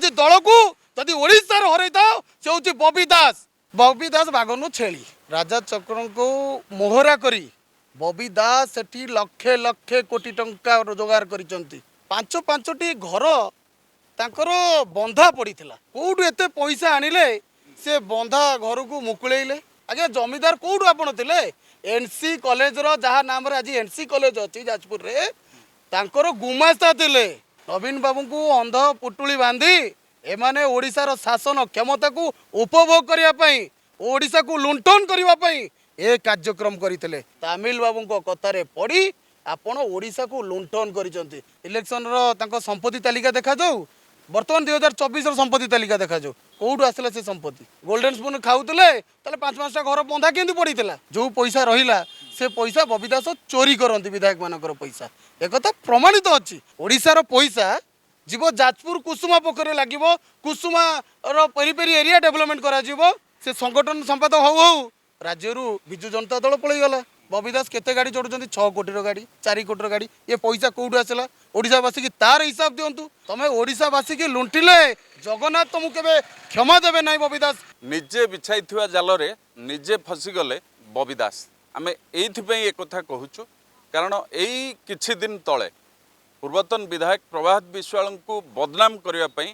ଯଦି ଦଳକୁ ଯଦି ଓଡ଼ିଶାର ହରେଇଥାଅ ସେ ହେଉଛି ବବି ଦାସ ବାଘନୁ ଛେଳି ରାଜା ଚକ୍ରଙ୍କୁ ମୋହରା କରି ବବି ଦାସ ସେଠି ଲକ୍ଷେ ଲକ୍ଷେ କୋଟି ଟଙ୍କା ରୋଜଗାର କରିଛନ୍ତି। ପାଞ୍ଚଟି ଘର ତାଙ୍କର ବନ୍ଧା ପଡ଼ିଥିଲା। କୋଉଠୁ ଏତେ ପଇସା ଆଣିଲେ ସେ ବନ୍ଧା ଘରକୁ ମୁକୁଳେଇଲେ? ଆଜ୍ଞା ଜମିଦାର କୋଉଠୁ ଆପଣ ଥିଲେ? ଏନସି କଲେଜର ଯାହା ନାମରେ ଆଜି ଏନସି କଲେଜ ଅଛି ଯାଜପୁରରେ ତାଙ୍କର ଗୁମାସ୍ତା ଥିଲେ। ନବୀନ ବାବୁଙ୍କୁ ଅନ୍ଧ ପୁଟୁଳି ବାନ୍ଧି ଏମାନେ ଓଡ଼ିଶାର ଶାସନ କ୍ଷମତାକୁ ଉପଭୋଗ କରିବା ପାଇଁ ଓଡ଼ିଶାକୁ ଲୁଣ୍ଠନ କରିବା ପାଇଁ ଏ କାର୍ଯ୍ୟକ୍ରମ କରିଥିଲେ। ତାମିଲ ବାବୁଙ୍କ କଥାରେ ପଡ଼ି ଆପଣ ଓଡ଼ିଶାକୁ ଲୁଣ୍ଠନ କରିଛନ୍ତି। ଇଲେକ୍ସନର ତାଙ୍କ ସମ୍ପତ୍ତି ତାଲିକା ଦେଖାଯାଉ। ବର୍ତ୍ତମାନ 2024ର ସମ୍ପତ୍ତି ତାଲିକା ଦେଖାଯାଉ। କୋଉଠୁ ଆସିଲା ସେ ସମ୍ପତ୍ତି? ଗୋଲ୍ଡେନ ସ୍ପୁନ୍ ଖାଉଥିଲେ ତାହେଲେ 5-5ଟା ଘର ବନ୍ଧା କେମିତି ପଡ଼ିଥିଲା? ଯେଉଁ ପଇସା ରହିଲା ସେ ପଇସା ବବି ଦାସ ଚୋରି କରନ୍ତି ବିଧାୟକମାନଙ୍କର ପଇସା। ଏକଥା ପ୍ରମାଣିତ ଅଛି। ଓଡ଼ିଶାର ପଇସା ଯିବ ଯାଜପୁର କୁସୁମା ପୋଖରୀରେ ଲାଗିବ। କୁସୁମାର ପେରି ଏରିଆ ଡେଭଲପମେଣ୍ଟ କରାଯିବ। ସେ ସଂଗଠନ ସମ୍ପାଦକ ହଉ ହଉ ରାଜ୍ୟରୁ ବିଜୁ ଜନତା ଦଳ ପଳେଇଗଲା। ବବି ଦାସ କେତେ ଗାଡ଼ି ଚଢ଼ୁଛନ୍ତି? 6 କୋଟିର ଗାଡ଼ି, 4 କୋଟିର ଗାଡ଼ି। ଏ ପଇସା କୋଉଠୁ ଆସିଲା? ଓଡ଼ିଶାବାସୀକି ତାର ହିସାବ ଦିଅନ୍ତୁ। ତମେ ଓଡ଼ିଶାବାସୀକି ଲୁଣ୍ଠିଲେ ଜଗନ୍ନାଥ ତମକୁ କେବେ କ୍ଷମା ଦେବେ ନାହିଁ। ବବି ଦାସ ନିଜେ ବିଛାଇଥିବା ଜାଲରେ ନିଜେ ଫସିଗଲେ ବବି ଦାସ। ଆମେ ଏଇଥିପାଇଁ ଏକଥା କହୁଛୁ କାରଣ ଏଇ କିଛି ଦିନ ତଳେ ପୂର୍ବତନ ବିଧାୟକ ପ୍ରଭାତ ବିଶ୍ୱାଳଙ୍କୁ ବଦନାମ କରିବା ପାଇଁ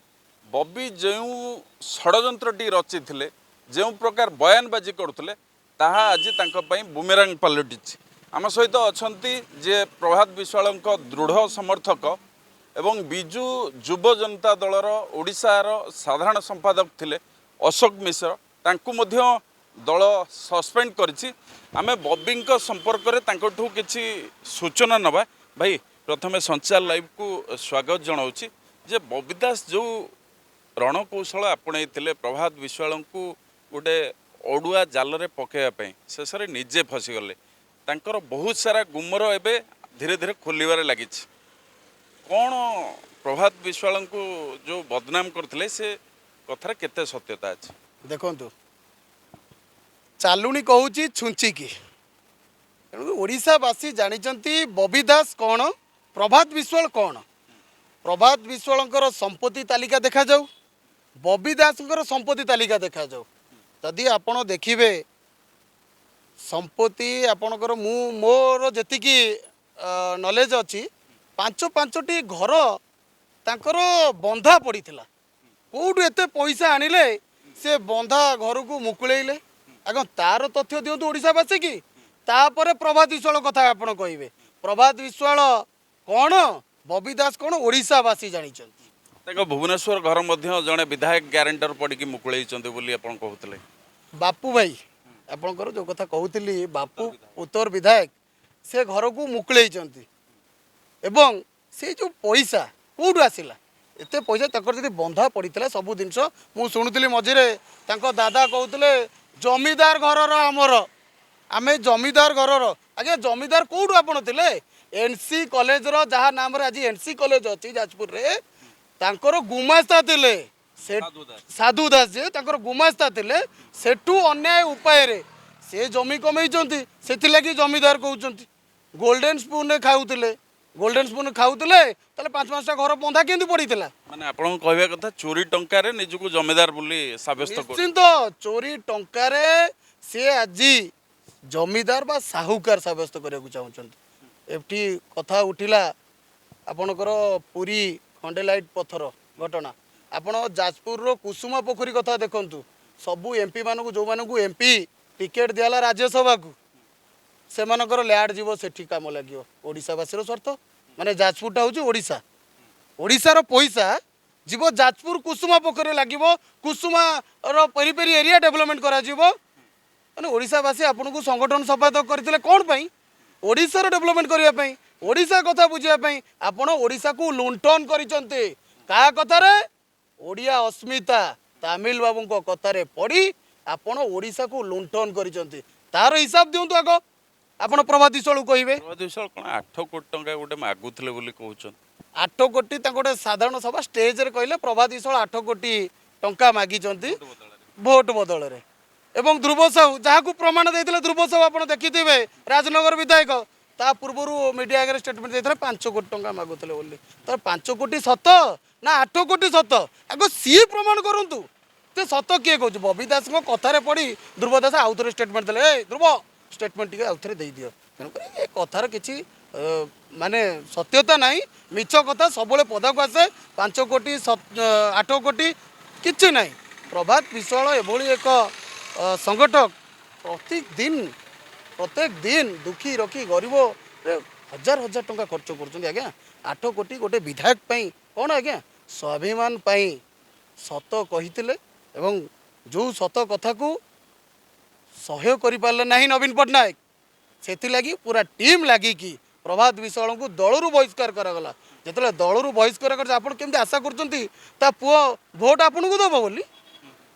ବବି ଯେଉଁ ଷଡ଼ଯନ୍ତ୍ରଟି ରଚିଥିଲେ, ଯେଉଁ ପ୍ରକାର ବୟାନବାଜି କରୁଥିଲେ ତାହା ଆଜି ତାଙ୍କ ପାଇଁ ବୁମେରାଙ୍ଗ ପାଲଟିଛି। ଆମ ସହିତ ଅଛନ୍ତି ଯେ ପ୍ରଭାତ ବିଶ୍ୱାଳଙ୍କ ଦୃଢ଼ ସମର୍ଥକ ଏବଂ ବିଜୁ ଯୁବ ଜନତା ଦଳର ଓଡ଼ିଶାର ସାଧାରଣ ସମ୍ପାଦକ ଥିଲେ ଅଶୋକ ମିଶ୍ର। ତାଙ୍କୁ ମଧ୍ୟ ଦଳ ସସ୍ପେଣ୍ଡ କରିଛି। ଆମେ ବବିଙ୍କ ସମ୍ପର୍କରେ ତାଙ୍କଠୁ କିଛି ସୂଚନା ନେବା। ଭାଇ ପ୍ରଥମେ ସଞ୍ଚାର ଲାଇଭକୁ ସ୍ୱାଗତ ଜଣାଉଛି। ଯେ ବବି ଦାସ ଯେଉଁ ରଣକୌଶଳ ଆପଣେଇଥିଲେ ପ୍ରଭାତ ବିଶ୍ୱାଳଙ୍କୁ ଗୋଟେ ଅଡ଼ୁଆ ଜାଲରେ ପକାଇବା ପାଇଁ ଶେଷରେ ନିଜେ ଫସିଗଲେ। ତାଙ୍କର ବହୁତ ସାରା ଗୁମର ଏବେ ଧୀରେ ଧୀରେ ଖୋଲିବାରେ ଲାଗିଛି। କ'ଣ ପ୍ରଭାତ ବିଶ୍ୱାଳଙ୍କୁ ଯେଉଁ ବଦନାମ କରିଥିଲେ ସେ କଥାରେ କେତେ ସତ୍ୟତା ଅଛି? ଦେଖନ୍ତୁ ଚାଲୁଣି କହୁଛି ଛୁଞ୍ଚିକି। ତେଣୁ ଓଡ଼ିଶାବାସୀ ଜାଣିଛନ୍ତି ବବି ଦାସ କ'ଣ, ପ୍ରଭାତ ବିଶ୍ୱାଳ କ'ଣ। ପ୍ରଭାତ ବିଶ୍ୱାଳଙ୍କର ସମ୍ପତ୍ତି ତାଲିକା ଦେଖାଯାଉ, ବବି ଦାସଙ୍କର ସମ୍ପତ୍ତି ତାଲିକା ଦେଖାଯାଉ। ଯଦି ଆପଣ ଦେଖିବେ ସମ୍ପତ୍ତି ଆପଣଙ୍କର ମୋର ଯେତିକି ନଲେଜ ଅଛି 5-5ଟି ଘର ତାଙ୍କର ବନ୍ଧା ପଡ଼ିଥିଲା। କୋଉଠୁ ଏତେ ପଇସା ଆଣିଲେ ସେ ବନ୍ଧା ଘରକୁ ମୁକୁଳେଇଲେ? ଆଜ୍ଞା ତାର ତଥ୍ୟ ଦିଅନ୍ତୁ ଓଡ଼ିଶାବାସୀ କି। ତାପରେ ପ୍ରଭାତ ବିଶ୍ୱାଳ କଥା ଆପଣ କହିବେ। ପ୍ରଭାତ ବିଶ୍ୱାଳ କ'ଣ, ବବି ଦାସ କ'ଣ ଓଡ଼ିଶାବାସୀ ଜାଣିଛନ୍ତି। ତାଙ୍କ ଭୁବନେଶ୍ୱର ଘର ମଧ୍ୟ ଜଣେ ବିଧାୟକ ଗ୍ୟାରେଣ୍ଟର ପଡ଼ିକି ମୁକୁଳେଇଛନ୍ତି ବୋଲି ଆପଣ କହୁଥିଲେ। ବାପୁ ଭାଇ ଆପଣଙ୍କର ଯେଉଁ କଥା କହୁଥିଲି, ବାପୁ ଉତ୍ତର ବିଧାୟକ ସେ ଘରକୁ ମୁକୁଳେଇଛନ୍ତି। ଏବଂ ସେ ଯେଉଁ ପଇସା କେଉଁଠୁ ଆସିଲା? ଏତେ ପଇସା ତାଙ୍କର ଯଦି ବନ୍ଧା ପଡ଼ିଥିଲା ସବୁ ଜିନିଷ। ମୁଁ ଶୁଣୁଥିଲି ମଝିରେ ତାଙ୍କ ଦାଦା କହୁଥିଲେ ଜମିଦାର ଘରର ଆମେ ଜମିଦାର ଘରର। ଆଜ୍ଞା ଜମିଦାର କେଉଁଠୁ ଆପଣ ଥିଲେ? ଏନସି କଲେଜର ଯାହା ନାମରେ ଆଜି ଏନସି କଲେଜ ଅଛି ଯାଜପୁରରେ ତାଙ୍କର ଗୁମାସ୍ତା ଥିଲେ। ସେ ସାଧୁ ଦାସ ଯେ ତାଙ୍କର ଗୁମାସ୍ତା ଥିଲେ। ସେଠୁ ଅନ୍ୟାୟ ଉପାୟରେ ସେ ଜମି କମେଇଛନ୍ତି, ସେଥିଲାଗି ଜମିଦାର କହୁଛନ୍ତି। ଗୋଲ୍ଡେନ ସ୍ପୁନରେ ଖାଉଥିଲେ ତାହେଲେ 5-5ଟା ଘର ବନ୍ଧା କେମିତି ପଡ଼ିଥିଲା? ମାନେ ଆପଣଙ୍କ କହିବା କଥା ଚୋରି ଟଙ୍କାରେ ନିଜକୁ ଜମିଦାର ବୋଲି ସାବ୍ୟସ୍ତ କରୁଛନ୍ତି। ନିଶ୍ଚିନ୍ତ ଚୋରି ଟଙ୍କାରେ ସେ ଆଜି ଜମିଦାର ବା ସାହୁକାର ସାବ୍ୟସ୍ତ କରିବାକୁ ଚାହୁଁଛନ୍ତି। ଏଠି କଥା ଉଠିଲା ଆପଣଙ୍କର ପୁରୀ ଖଣ୍ଡେଲାଇଟ ପଥର ଘଟଣା। ଆପଣ ଯାଜପୁରର କୁସୁମା ପୋଖରୀ କଥା ଦେଖନ୍ତୁ। ସବୁ ଏମ୍ପି ମାନଙ୍କୁ ଯେଉଁମାନଙ୍କୁ ଏମ୍ପି ଟିକେଟ୍ ଦିଆହେଲା ରାଜ୍ୟସଭାକୁ ସେମାନଙ୍କର ଲ୍ୟାଣ୍ଡ ଯିବ ସେଠି କାମ ଲାଗିବ। ଓଡ଼ିଶାବାସୀର ସ୍ୱାର୍ଥ ମାନେ ଯାଜପୁରଟା ହେଉଛି ଓଡ଼ିଶାର ପଇସା ଯିବ ଯାଜପୁର କୁସୁମା ପୋଖରୀରେ ଲାଗିବ। କୁସୁମାର ପେରି ଏରିଆ ଡେଭଲପମେଣ୍ଟ କରାଯିବ। ମାନେ ଓଡ଼ିଶାବାସୀ ଆପଣଙ୍କୁ ସଂଗଠନ ସମ୍ପାଦକ କରିଥିଲେ କ'ଣ ପାଇଁ? ଓଡ଼ିଶାର ଡେଭଲପମେଣ୍ଟ କରିବା ପାଇଁ, ଓଡ଼ିଶା କଥା ବୁଝିବା ପାଇଁ। ଆପଣ ଓଡ଼ିଶାକୁ ଲୁଣ୍ଠନ କରିଛନ୍ତି। କାହା କଥାରେ? ଓଡ଼ିଆ ଅସ୍ମିତା ତାମିଲ ବାବୁଙ୍କ କଥାରେ ପଡ଼ି ଆପଣ ଓଡ଼ିଶାକୁ ଲୁଣ୍ଠନ କରିଛନ୍ତି। ତାର ହିସାବ ଦିଅନ୍ତୁ ଆଗ। ଆପଣ ପ୍ରଭାତ ବିଶ୍ୱାଳକୁ କହିବେ। ପ୍ରଭାତ ବିଶ୍ୱାଳ କ'ଣ 8 କୋଟି ଟଙ୍କା ଗୋଟେ ମାଗୁଥିଲେ ବୋଲି କହୁଛନ୍ତି? 8 କୋଟି ତାଙ୍କ ଗୋଟେ ସାଧାରଣ ସଭା ଷ୍ଟେଜରେ କହିଲେ ପ୍ରଭାତ ବିଶ୍ୱାଳ 8 କୋଟି ଟଙ୍କା ମାଗିଛନ୍ତି ଭୋଟ ବଦଳରେ। ଏବଂ ଧ୍ରୁବ ସାହୁ ଯାହାକୁ ପ୍ରମାଣ ଦେଇଥିଲେ, ଧ୍ରୁବ ସାହୁ ଆପଣ ଦେଖିଥିବେ ରାଜନଗର ବିଧାୟକ, ତା ପୂର୍ବରୁ ମିଡ଼ିଆ ଆଗରେ ଷ୍ଟେଟମେଣ୍ଟ ଦେଇଥିଲେ 5 କୋଟି ଟଙ୍କା ମାଗୁଥିଲେ ବୋଲି। ତ 5 କୋଟି ସତ ନା 8 କୋଟି ସତ ଆଗ ସିଏ ପ୍ରମାଣ କରନ୍ତୁ ଯେ ସତ କିଏ କହୁଛି। ବବି ଦାସଙ୍କ କଥାରେ ପଡ଼ି ଧ୍ରୁବ ଦାସ ଆଉ ଥରେ ଷ୍ଟେଟମେଣ୍ଟ ଦେଲେ, ଏ ଧ୍ରୁବ ଷ୍ଟେଟମେଣ୍ଟ ଟିକେ ଆଉ ଥରେ ଦେଇଦିଅ। ତେଣୁକରି ଏ କଥାର କିଛି ମାନେ ସତ୍ୟତା ନାହିଁ, ମିଛ କଥା ସବୁବେଳେ ପଦାକୁ ଆସେ। 5 କୋଟି 8 କୋଟି କିଛି ନାହିଁ। ପ୍ରଭାତ ବିଶ୍ୱାଳ ଏଭଳି ଏକ ସଂଗଠକ ପ୍ରତ୍ୟେକ ଦିନ ଦୁଃଖୀ ରଖି ଗରିବରେ ହଜାର ହଜାର ଟଙ୍କା ଖର୍ଚ୍ଚ କରୁଛନ୍ତି ଆଜ୍ଞା। 8 କୋଟି ଗୋଟେ ବିଧାୟକ ପାଇଁ କ'ଣ ଆଜ୍ଞା? ସ୍ୱାଭିମାନ ପାଇଁ ସତ କହିଥିଲେ ଏବଂ ଯେଉଁ ସତ କଥାକୁ ସହ୍ୟ କରିପାରିଲେ ନାହିଁ ନବୀନ ପଟ୍ଟନାୟକ, ସେଥିଲାଗି ପୁରା ଟିମ୍ ଲାଗିକି ପ୍ରଭାତ ବିଶ୍ୱାଳଙ୍କୁ ଦଳରୁ ବହିଷ୍କାର କରାଗଲା। ଯେତେବେଳେ ଦଳରୁ ବହିଷ୍କାର କରିছে ଆପଣ କେମିତି ଆଶା କରୁଛନ୍ତି ତା ପୁଅ ଭୋଟ ଆପଣଙ୍କୁ ଦେବ ବୋଲି?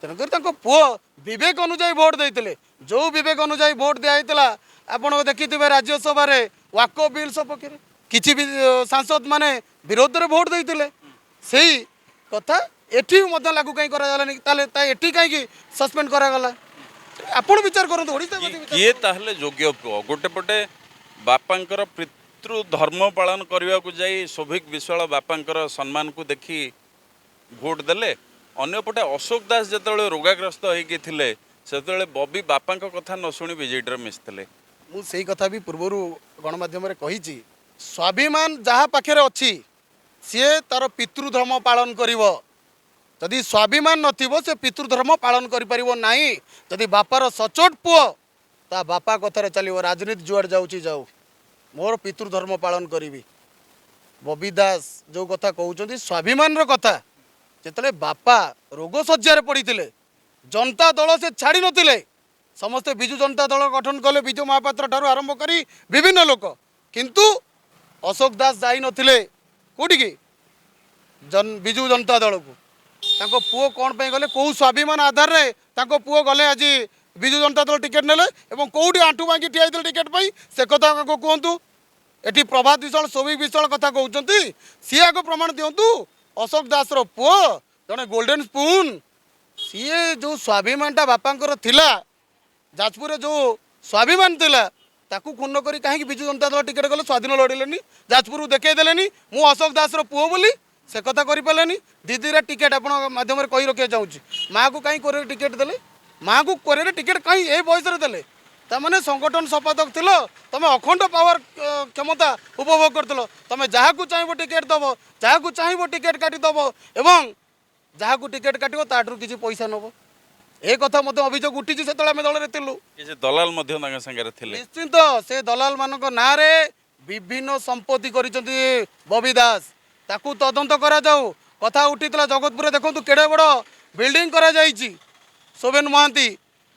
ତେଣୁକରି ତାଙ୍କ ପୁଅ ବିବେକ ଅନୁଯାୟୀ ଭୋଟ ଦେଇଥିଲେ। ଯେଉଁ ବିବେକ ଅନୁଯାୟୀ ଭୋଟ ଦିଆହେଇଥିଲା ଆପଣ ଦେଖିଥିବେ ରାଜ୍ୟସଭାରେ ୱାକୋ ବିଲ୍ ସପକ୍ଷରେ କିଛି ବି ସାଂସଦ ମାନେ ବିରୋଧରେ ଭୋଟ ଦେଇଥିଲେ। ସେଇ କଥା ଏଠି ମଧ୍ୟ ଲାଗୁ କାହିଁ କରାଗଲାନି? ତାହେଲେ ଏଠି କାହିଁକି ସସ୍ପେଣ୍ଡ କରାଗଲା? ଆପଣ ବିଚାର କରନ୍ତୁ। ଓଡ଼ିଶା କିଏ ତାହେଲେ ଯୋଗ୍ୟ ପୁଅ? ଗୋଟେ ପଟେ ବାପାଙ୍କର ପିତୃ ଧର୍ମ ପାଳନ କରିବାକୁ ଯାଇ ସୌଭିକ ବିଶ୍ୱାଳ ବାପାଙ୍କର ସମ୍ମାନକୁ ଦେଖି ଭୋଟ ଦେଲେ, ଅନ୍ୟପଟେ ଅଶୋକ ଦାସ ଯେତେବେଳେ ରୋଗାଗ୍ରସ୍ତ ହେଇକି ଥିଲେ ସେତେବେଳେ ବବି ବାପାଙ୍କ କଥା ନ ଶୁଣି ବିଜେଡ଼ିରେ ମିଶିଥିଲେ। ମୁଁ ସେଇ କଥା ବି ପୂର୍ବରୁ ଗଣମାଧ୍ୟମରେ କହିଛି, ସ୍ୱାଭିମାନ ଯାହା ପାଖରେ ଅଛି ସିଏ ତାର ପିତୃଧର୍ମ ପାଳନ କରିବ। ଯଦି ସ୍ୱାଭିମାନ ନଥିବ ସେ ପିତୃଧର୍ମ ପାଳନ କରିପାରିବ ନାହିଁ। ଯଦି ବାପାର ସଚୋଟ ପୁଅ ତା ବାପା କଥାରେ ଚାଲିବ, ରାଜନୀତି ଯୁଆଡ଼େ ଯାଉଛି ଯାଉ, ମୋର ପିତୃଧର୍ମ ପାଳନ କରିବି। ବବି ଦାସ ଯେଉଁ କଥା କହୁଛନ୍ତି ସ୍ୱାଭିମାନର କଥା, ଯେତେବେଳେ ବାପା ରୋଗ ଶଯ୍ୟାରେ ପଡ଼ିଥିଲେ ଜନତା ଦଳ ସେ ଛାଡ଼ି ନଥିଲେ। ସମସ୍ତେ ବିଜୁ ଜନତା ଦଳ ଗଠନ କଲେ, ବିଜୁ ମହାପାତ୍ର ଠାରୁ ଆରମ୍ଭ କରି ବିଭିନ୍ନ ଲୋକ, କିନ୍ତୁ ଅଶୋକ ଦାସ ଯାଇନଥିଲେ କେଉଁଠିକି? ବିଜୁ ଜନତା ଦଳକୁ। ତାଙ୍କ ପୁଅ କ'ଣ ପାଇଁ ଗଲେ? କେଉଁ ସ୍ୱାଭିମାନ ଆଧାରରେ ତାଙ୍କ ପୁଅ ଗଲେ ଆଜି ବିଜୁ ଜନତା ଦଳ ଟିକେଟ୍ ନେଲେ ଏବଂ କେଉଁଠି ଆଣ୍ଠୁ ଭାଙ୍ଗି ଠିଆ ହେଇଥିଲେ ଟିକେଟ୍ ପାଇଁ ସେ କଥା ଆଗ କୁହନ୍ତୁ। ଏଠି ପ୍ରଭାତ ବିଶ୍ୱାଳ ସୌଭିକ ବିଶ୍ୱାଳ କଥା କହୁଛନ୍ତି, ସିଏ ଆଗ ପ୍ରମାଣ ଦିଅନ୍ତୁ। ଅଶୋକ ଦାସର ପୁଅ ଜଣେ ଗୋଲ୍ଡେନ୍ ସ୍ପୁନ୍, ସିଏ ଯେଉଁ ସ୍ୱାଭିମାନଟା ବାପାଙ୍କର ଥିଲା, ଯାଜପୁରରେ ଯେଉଁ ସ୍ୱାଭିମାନ ଥିଲା ତାକୁ କ୍ଷୁଣ୍ଣ କରି କାହିଁକି ବିଜୁ ଜନତା ଦଳ ଟିକେଟ୍ ଗଲେ? ସ୍ୱାଧୀନ ଲଢ଼ିଲେନି, ଯାଜପୁରକୁ ଦେଖାଇ ଦେଲେନି ମୁଁ ଅଶୋକ ଦାସର ପୁଅ ବୋଲି? ସେ କଥା କରିପାରିଲେନି। ଦିଦିରା ଟିକେଟ୍ ଆପଣ ମାଧ୍ୟମରେ କହି ରଖିବାକୁ ଚାହୁଁଛି, ମାଆକୁ କାହିଁ କୋରେରେ ଟିକେଟ୍ ଦେଲେ? ମାଆକୁ କୋରେରେ ଟିକେଟ୍ କାହିଁ ଏ ବୟସରେ ଦେଲେ? ତାମାନେ ସଂଗଠନ ସମ୍ପାଦକ ଥିଲ, ତୁମେ ଅଖଣ୍ଡ ପାୱାର କ୍ଷମତା ଉପଭୋଗ କରୁଥିଲ। ତୁମେ ଯାହାକୁ ଚାହିଁବ ଟିକେଟ୍ ଦେବ, ଯାହାକୁ ଚାହିଁବ ଟିକେଟ୍ କାଟିଦେବ ଏବଂ ଯାହାକୁ ଟିକେଟ୍ କାଟିବ ତାଠାରୁ କିଛି ପଇସା ନେବ। ଏ କଥା ମଧ୍ୟ ଅଭିଯୋଗ ଉଠିଛି ସେତେବେଳେ ଆମେ ଦଳରେ ଥିଲୁ। କିଛି ଦଲାଲ ମଧ୍ୟ ତାଙ୍କ ସାଙ୍ଗରେ ଥିଲେ। ନିଶ୍ଚିନ୍ତ ସେ ଦଲାଲମାନଙ୍କ ନାଁରେ ବିଭିନ୍ନ ସମ୍ପତ୍ତି କରିଛନ୍ତି ବବି ଦାସ, ତାକୁ ତଦନ୍ତ କରାଯାଉ। କଥା ଉଠିଥିଲା ଜଗତପୁରରେ, ଦେଖନ୍ତୁ କେଡ଼େ ବଡ଼ ବିଲ୍ଡିଂ କରାଯାଇଛି। ଶୋଭେନ ମହାନ୍ତି,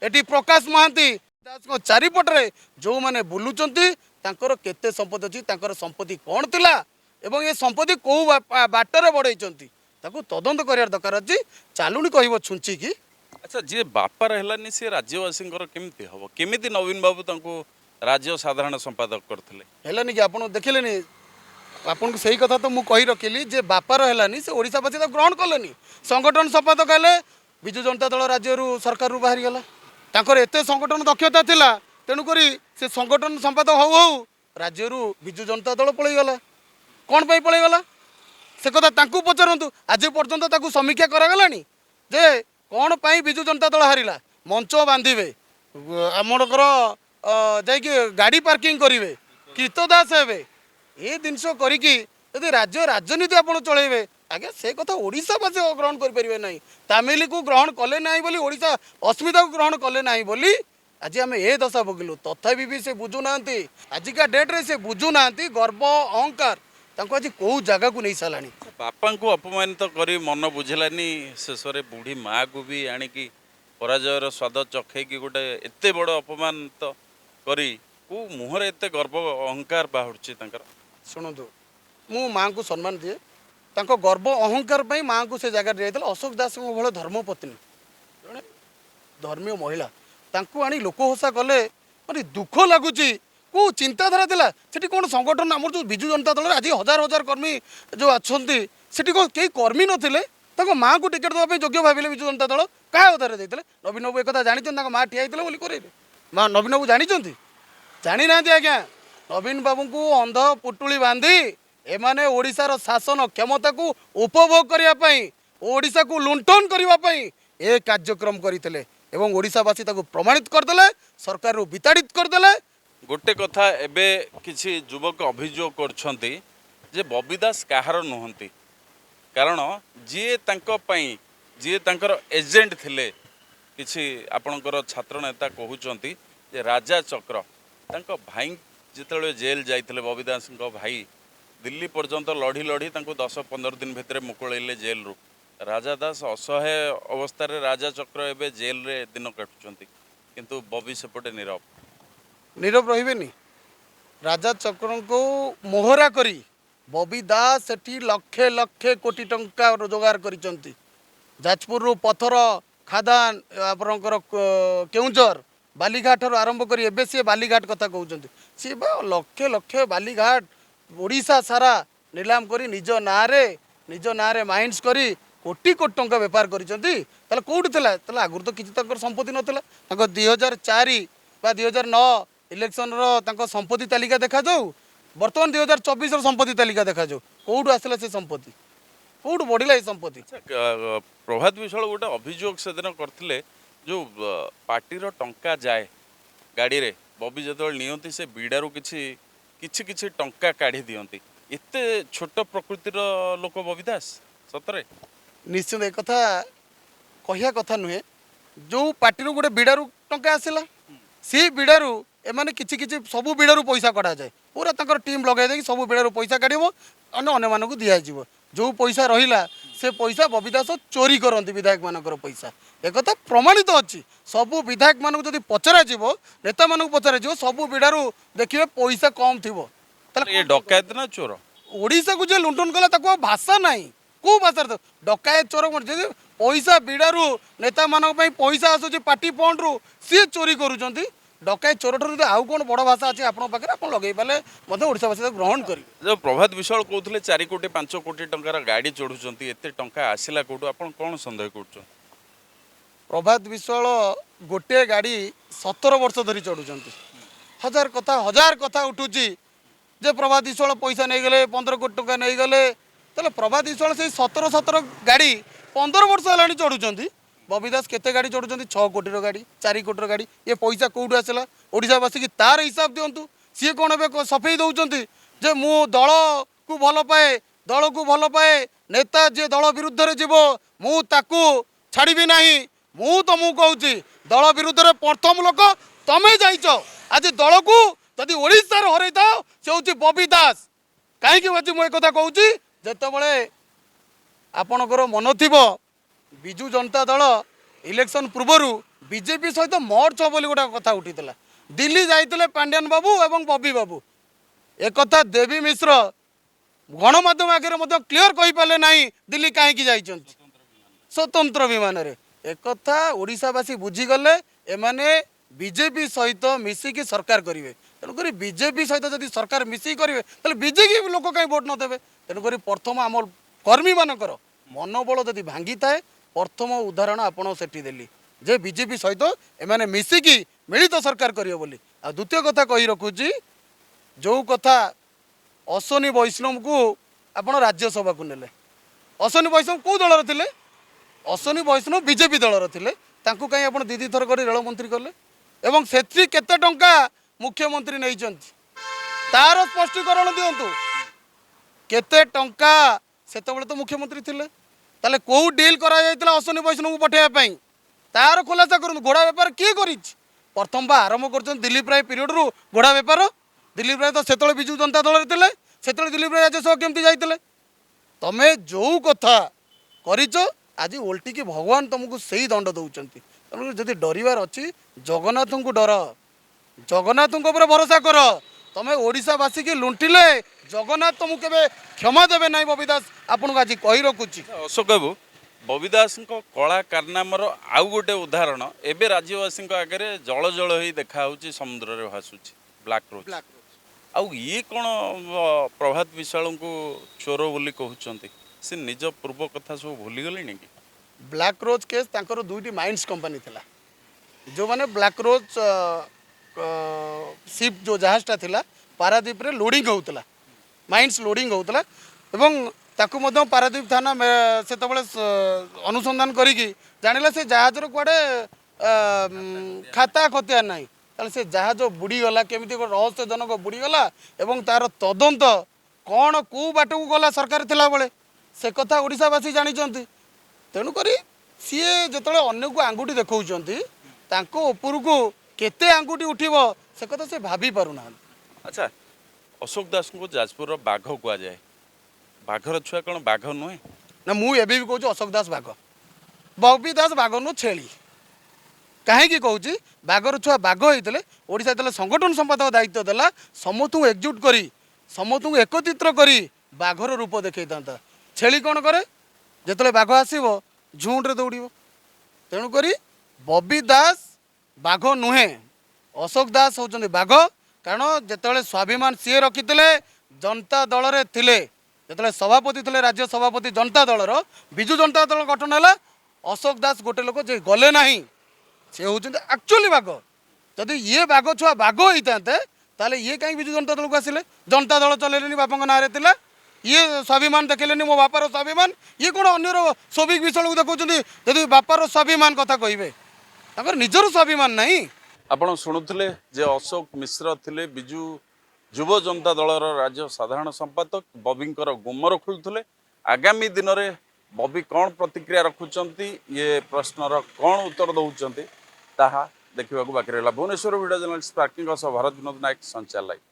ଏଠି ପ୍ରକାଶ ମହାନ୍ତି ଦାସଙ୍କ ଚାରିପଟରେ ଯେଉଁମାନେ ବୁଲୁଛନ୍ତି ତାଙ୍କର କେତେ ସମ୍ପତ୍ତି ଅଛି, ତାଙ୍କର ସମ୍ପତ୍ତି କ'ଣ ଥିଲା ଏବଂ ଏ ସମ୍ପତ୍ତି କେଉଁ ବାଟରେ ବଢ଼େଇଛନ୍ତି ତାକୁ ତଦନ୍ତ କରିବାର ଦରକାର ଅଛି। ଚାଲୁଣି କହିବ ଛୁଞ୍ଚିକି। ଆଚ୍ଛା, ଯିଏ ବାପାର ହେଲାନି ସିଏ ରାଜ୍ୟବାସୀଙ୍କର କେମିତି ହେବ? କେମିତି ନବୀନ ବାବୁ ତାଙ୍କୁ ରାଜ୍ୟ ସାଧାରଣ ସମ୍ପାଦକ କରିଥିଲେ? ହେଲାନି କି ଆପଣ ଦେଖିଲେନି? ଆପଣଙ୍କୁ ସେଇ କଥା ତ ମୁଁ କହି ରଖିଲି ଯେ ବାପାର ହେଲାନି, ସେ ଓଡ଼ିଶାବାସୀ ତାକୁ ଗ୍ରହଣ କଲେନି। ସଂଗଠନ ସମ୍ପାଦକ ହେଲେ, ବିଜୁ ଜନତା ଦଳ ରାଜ୍ୟରୁ ସରକାରରୁ ବାହାରିଗଲା। ତାଙ୍କର ଏତେ ସଂଗଠନ ଦକ୍ଷତା ଥିଲା, ତେଣୁକରି ସେ ସଂଗଠନ ସମ୍ପାଦକ ହଉ ହଉ ରାଜ୍ୟରୁ ବିଜୁ ଜନତା ଦଳ ପଳେଇଗଲା। କ'ଣ ପାଇଁ ପଳେଇଗଲା ସେ କଥା ତାଙ୍କୁ ପଚାରନ୍ତୁ। ଆଜି ପର୍ଯ୍ୟନ୍ତ ତାକୁ ସମୀକ୍ଷା କରାଗଲାଣି ଯେ କ'ଣ ପାଇଁ ବିଜୁ ଜନତା ଦଳ ହାରିଲା? ମଞ୍ଚ ବାନ୍ଧିବେ, ଆମଙ୍କର ଯାଇକି ଗାଡ଼ି ପାର୍କିଂ କରିବେ, କୀର୍ତ୍ତଦାସ ହେବେ, ଏ ଜିନିଷ କରିକି ଯଦି ରାଜ୍ୟ ରାଜନୀତି ଆପଣ ଚଳେଇବେ ଆଜ୍ଞା, ସେ କଥା ଓଡ଼ିଶାବାସୀ ଗ୍ରହଣ କରିପାରିବେ ନାହିଁ। ତାମିଲକୁ ଗ୍ରହଣ କଲେ ନାହିଁ ବୋଲି, ଓଡ଼ିଶା ଅସ୍ମିତାକୁ ଗ୍ରହଣ କଲେ ନାହିଁ ବୋଲି ଆଜି ଆମେ ଏ ଦଶା ଭୋଗିଲୁ। ତଥାପି ବି ସେ ବୁଝୁନାହାନ୍ତି, ଆଜିକା ଡେଟ୍ରେ ସେ ବୁଝୁନାହାନ୍ତି। ଗର୍ବ ଅହଙ୍କାର ତାଙ୍କୁ ଆଜି କେଉଁ ଜାଗାକୁ ନେଇ ସାରିଲାଣି। ବାପାଙ୍କୁ ଅପମାନିତ କରି ମନ ବୁଝିଲାନି, ଶେଷରେ ବୁଢ଼ୀ ମାଆକୁ ବି ଆଣିକି ପରାଜୟର ସ୍ୱାଦ ଚଖେଇକି ଗୋଟେ ଏତେ ବଡ଼ ଅପମାନିତ କରି କେଉଁ ମୁହଁରେ ଏତେ ଗର୍ବ ଅହଙ୍କାର ବାହାରୁଛି ତାଙ୍କର? ଶୁଣନ୍ତୁ, ମୁଁ ମାଆଙ୍କୁ ସମ୍ମାନ ଦିଏ, ତାଙ୍କ ଗର୍ବ ଅହଙ୍କାର ପାଇଁ ମାଆଙ୍କୁ ସେ ଜାଗାରେ ଯାଇଥିଲା। ଅଶୋକ ଦାସଙ୍କ ଭଳି ଧର୍ମପତ୍ନୀ, ଜଣେ ଧର୍ମୀୟ ମହିଳା, ତାଙ୍କୁ ଆଣି ଲୋକହସା କଲେ। ମାନେ ଦୁଃଖ ଲାଗୁଛି। କେଉଁ ଚିନ୍ତାଧାରା ଥିଲା ସେଠି? କ'ଣ ସଂଗଠନ ଆମର ଯେଉଁ ବିଜୁ ଜନତା ଦଳରେ ଆଜି ହଜାର ହଜାର କର୍ମୀ ଯେଉଁ ଅଛନ୍ତି, ସେଠି କ'ଣ କେହି କର୍ମୀ ନଥିଲେ? ତାଙ୍କ ମାଆକୁ ଟିକେଟ୍ ଦେବା ପାଇଁ ଯୋଗ୍ୟ ଭାବିଲେ ବିଜୁ ଜନତା ଦଳ। କାହା ଆଧାରରେ ଦେଇଥିଲେ? ନବୀନ ବାବୁ ଏକଥା ଜାଣିଛନ୍ତି ତାଙ୍କ ମାଆ ଠିଆ ହେଇଥିଲେ ବୋଲି କରେଇଲେ? ମା ନବୀନ ବାବୁ ଜାଣିଛନ୍ତି? ଜାଣିନାହାନ୍ତି ଆଜ୍ଞା। ନବୀନ ବାବୁଙ୍କୁ ଅନ୍ଧ ପୁଟୁଳି ବାନ୍ଧି एमाने ओडिशार शासन क्षमता को उपभोग करने पाई ओडिशा को लुंठन करने पाई ए कार्यक्रम करते एवं ओडिशावासी ताको प्रमाणित करदेले सरकार रू विताड़ित करदेले। गोटे कथा एबे किछि युवक अभियोग करछन्ती जे बबी दास काहार नुहंती कारण जी तांको पई जी तांकर एजेंट थिले किछि आपणकर छात्र नेता कहउचंती जे राजा चक्र तांको भाई जितेबाला जेल जाइथिले बबी दास भाई दिल्ली पर्यंत लढ़ी लढ़ी तांको 10-15 दिन भितर मुकुळैले जेल रु राजा दास असहाय अवस्था रे राजा चक्र एबे जेल रे दिन काटुचंती किंतु बबी सेपटे नीरव नीरव रही राजा चक्र को मोहरा करी बबी दास सेठी लक्षे लक्षे कोटी टंका रोजगार करिसंती जाजपुर रु पथर खादान आपणकर केउंझर बालीघाट आरंभ करी एबे सी बालीघाट कथा कहउचंती सी लक्षे लक्षे बालीघाट ओडिशा सारा नीलाम करी निज नारे माइंस करी कोटी कोटी टंका बेपार करिसंती ताले कोउठी थिला ताले आगुर तो किछि तंकर संपत्ति नथिला तंको 2004 बा 2009 इलेक्शन रो तंको संपत्ति तालिका देखा जाऊ वर्तमान 2024 रो संपत्ति तालिका देखा जाऊ कोउठु आसला से संपत्ति कोउठु बढ़िला ए संपत्ति। प्रभात विशाल गोटे अभियोग से दिन करथिले जो पार्टी रो टंका जाए गाड़ी रे बबी जतल नियंती से बीडारू किछि किछि किछि टंका काढी दियंती एते छोट प्रकृतिर लोक बबी दास सतरे निश्चित एक कथा कहिया कथा नुहे जो पार्टी रो गोटे बीडारू टंका आसला सी बीडारू एमाने किछि किछि सबु बीडारू पैसा कढ़ा जाए पूरा तंकर टीम लगाई दे सबु बीडारू पैसा काढिबो अन्य मानक दिया जिवो जो पैसा रहिला से पैसा बबी दास चोरी करती विधायक मानकर पैसा एक कथा प्रमाणित अच्छी सबु विधायक मानक जदि पचरा जीवो नेता मानक पचरा जीवो सबु बीडारू देखिए पैसा कम थिबो ये डकायत ना चोर ओडिशा को जे लुंठन कला ताको भाषा नाही को भाषा डकायत चोर जदि पैसा बीडारू नेता मानक पई पैसा आसुची पार्टी फंड रु सी चोरी करूचंती डकायत चोर ठर आउ कौन बड़ भाषा अच्छी आप लगे पाले ओडावासी ग्रहण कर जो प्रभात विशाल कहते 4 कोटी 5 कोटी टंकार गाड़ी चढ़ुंट एत टंका आसला कौटू आप कौन सन्देह कर प्रभात विश्वाल गोटे गाड़ी 17 वर्ष धरी चढ़ुंट हजार कथा उठुची जे प्रभात विश्वाल पैसा नहीं गले 15 कोटी टंका नहीं गले तेल प्रभात विश्वाल से 17 गाड़ी 15 वर्ष है चढ़ुंट बबी दास केते गाड़ी चढ़ुंट 6 कोटी गाड़ी 4 कोटी गाड़ी ये पैसा कौटू आसला ओडावासी की तार हिसाब दिंतु सी कौन ए सफेई दौरान जे मु दल को भल पाए नेता जे दल विरुद्ध रे जीवो मु ताकू छाड़बी नाही मु तुमको कहूँ दल विरुद्ध रे प्रथम लोक तमें जाइच आज दल को जदि ओडिशा रे हरई था से हूँ बबी दास कहीं आज मुझे कथा कहूँ जिते आपणकर मन थी विजु जनता दल इलेक्शन पूर्वर बीजेपी सहित मर्च हो गोटे कथा उठी दिल्ली जाइए पांड्यान बाबू एवं बबी बाबू एक कथा देवी मिश्र गणमाध्यम आगे क्लीयर कही पारे ना दिल्ली कहीं स्वतंत्र विमान रे एक कथा ओडिशावासी बुझीगले एमाने बीजेपी सहित मिसिकी सरकार करेंगे तेणुक बीजेपी सहित जब सरकार मिसिकी करेंगे तो बीजेपी लोक कहीं भोट नदेवे तेणुक प्रथम आम कर्मी मानकर मनोबल जदि भांगी थाए प्रथम उदाहरण आपड़ सेठी देली जे बीजेपी सहित एमाने मिसिकी मिलित सरकार करियो बोली आ द्वितीय कथा कही रखुची जो कथा अश्विनी वैष्णव को आपण राज्यसभा को नेले अश्विनी वैष्णव कौ दलर थिले अश्विनी वैष्णव बीजेपी दलर थिले तांकू कहीं आपण दीदी थर कर रेल मंत्री कले एवं सेत्री केते टंका मुख्यमंत्री नहीं तार स्पष्टीकरण दिंतु केते टंका सेतबेले तो मुख्यमंत्री थिले ताले कौ डील करा जायतिला अश्विनी वैष्णव को पठेया तार खुलासा करूँ घोड़ा बेपार किए कर प्रथम बा आरंभ कर दिलीप राय पीरियड रु घोड़ा बेपार दिलीप राय तो से विजु जनता दल से दिलीप राय राज्यसभा केमती जाइए तमें जो कथा करिच आज ओल्टी की भगवान तुमको से ही दंड दौरान तेणु जदि डरबार अच्छी जगन्नाथ को डर जगन्नाथ भरोसा कर तमें ओडिशावासी की लुंटिले जगन्नाथ तुमको केवे क्षमा देवे ना बबी दास आपन को आज कही रखुची अशोक बाबू बबी दास कला कारनामर आउ गोटे उदाहरण एबे राज्यवासी आगे जल जल ही देखा समुद्र में भासुची ब्लैक रोज आउ ये कौन प्रभात विशाल को चोर बोली कहते से निज पूर्व कथा सब भूलीगले कि ब्लैक रोज केस तांकर दुईटी माइंस कंपनी थिला जो माने ब्लैक रोज शिप जो जहाजटा थिला पारादीप रे लोडिंग होउतला ମାଇଣ୍ଡସ୍ ଲୋଡ଼ିଂ ହେଉଥିଲା ଏବଂ ତାକୁ ମଧ୍ୟ ପାରାଦ୍ୱୀପ ଥାନା ସେତେବେଳେ ଅନୁସନ୍ଧାନ କରିକି ଜାଣିଲା ସେ ଜାହାଜର କୁଆଡ଼େ ଖାତା ଖତିଆର ନାହିଁ। ତାହେଲେ ସେ ଜାହାଜ ବୁଡ଼ିଗଲା କେମିତି ଗୋଟେ ରହସ୍ୟଜନକ ବୁଡ଼ିଗଲା ଏବଂ ତାର ତଦନ୍ତ କ'ଣ କେଉଁ ବାଟକୁ ଗଲା ସରକାର ଥିଲାବେଳେ ସେ କଥା ଓଡ଼ିଶାବାସୀ ଜାଣିଛନ୍ତି। ତେଣୁକରି ସିଏ ଯେତେବେଳେ ଅନ୍ୟକୁ ଆଙ୍ଗୁଠି ଦେଖାଉଛନ୍ତି ତାଙ୍କ ଉପରକୁ କେତେ ଆଙ୍ଗୁଠି ଉଠିବ ସେ କଥା ସେ ଭାବି ପାରୁନାହାନ୍ତି। ଆଚ୍ଛା, ଅଶୋକ ଦାସଙ୍କୁ ଯାଜପୁରର ବାଘ କୁହାଯାଏ। ବାଘର ଛୁଆ କ'ଣ ବାଘ ନୁହେଁ? ନା, ମୁଁ ଏବେ ବି କହୁଛି ଅଶୋକ ଦାସ ବାଘ, ବବି ଦାସ ବାଘ ନୁହଁ ଛେଳି। କାହିଁକି କହୁଛି? ବାଘର ଛୁଆ ବାଘ ହେଇଥିଲେ ଓଡ଼ିଶା ଯେତେବେଳେ ସଂଗଠନ ସମ୍ପାଦକ ଦାୟିତ୍ୱ ଦେଲା ସମସ୍ତଙ୍କୁ ଏକଜୁଟ କରି ସମସ୍ତଙ୍କୁ ଏକତ୍ରିତ କରି ବାଘର ରୂପ ଦେଖେଇଥାନ୍ତା। ଛେଳି କ'ଣ କରେ? ଯେତେବେଳେ ବାଘ ଆସିବ ଝୁଣ୍ଡରେ ଦୌଡ଼ିବ। ତେଣୁକରି ବବି ଦାସ ବାଘ ନୁହେଁ, ଅଶୋକ ଦାସ ହେଉଛନ୍ତି ବାଘ। କାରଣ ଯେତେବେଳେ ସ୍ୱାଭିମାନ ସିଏ ରଖିଥିଲେ ଜନତା ଦଳରେ ଥିଲେ, ଯେତେବେଳେ ସଭାପତି ଥିଲେ ରାଜ୍ୟ ସଭାପତି ଜନତା ଦଳର, ବିଜୁ ଜନତା ଦଳ ଗଠନ ହେଲା, ଅଶୋକ ଦାସ ଗୋଟେ ଲୋକ ଯେ ଗଲେ ନାହିଁ ସେ ହେଉଛନ୍ତି ଆକ୍ଚୁଆଲି ବାଘ। ଯଦି ଇଏ ବାଘ ଛୁଆ ବାଘ ହେଇଥାନ୍ତେ ତାହେଲେ ଇଏ କାହିଁକି ବିଜୁ ଜନତା ଦଳକୁ ଆସିଲେ? ଜନତା ଦଳ ଚଲେଇଲେନି, ବାପାଙ୍କ ନାଁରେ ଥିଲା। ଇଏ ସ୍ୱାଭିମାନ ଦେଖେଇଲେନି, ମୋ ବାପାର ସ୍ୱାଭିମାନ। ଇଏ କ'ଣ ଅନ୍ୟର ସୌଭିକ ବିଶ୍ୱାଳକୁ ଦେଖାଉଛନ୍ତି? ଯଦି ବାପାର ସ୍ୱାଭିମାନ କଥା କହିବେ, ତାଙ୍କର ନିଜର ସ୍ୱାଭିମାନ ନାହିଁ। ଆପଣ ଶୁଣୁଥିଲେ ଯେ ଅଶୋକ ମିଶ୍ର ଥିଲେ ବିଜୁ ଯୁବ ଜନତା ଦଳର ରାଜ୍ୟ ସାଧାରଣ ସମ୍ପାଦକ, ବବିଙ୍କର ଗୁମର ଖୋଲୁଥିଲେ। ଆଗାମୀ ଦିନରେ ବବି କ'ଣ ପ୍ରତିକ୍ରିୟା ରଖୁଛନ୍ତି, ଇଏ ପ୍ରଶ୍ନର କ'ଣ ଉତ୍ତର ଦେଉଛନ୍ତି ତାହା ଦେଖିବାକୁ ବାକି ରହିଲା। ଭୁବନେଶ୍ୱର ଭିଡ଼ିଓ ଜର୍ଣ୍ଣାଲିଷ୍ଟ ପାର୍କିଂଙ୍କ ସହ ଭରତ ବିନୋଦ ନାୟକ, ସଞ୍ଚାର ଲାଇଭ୍।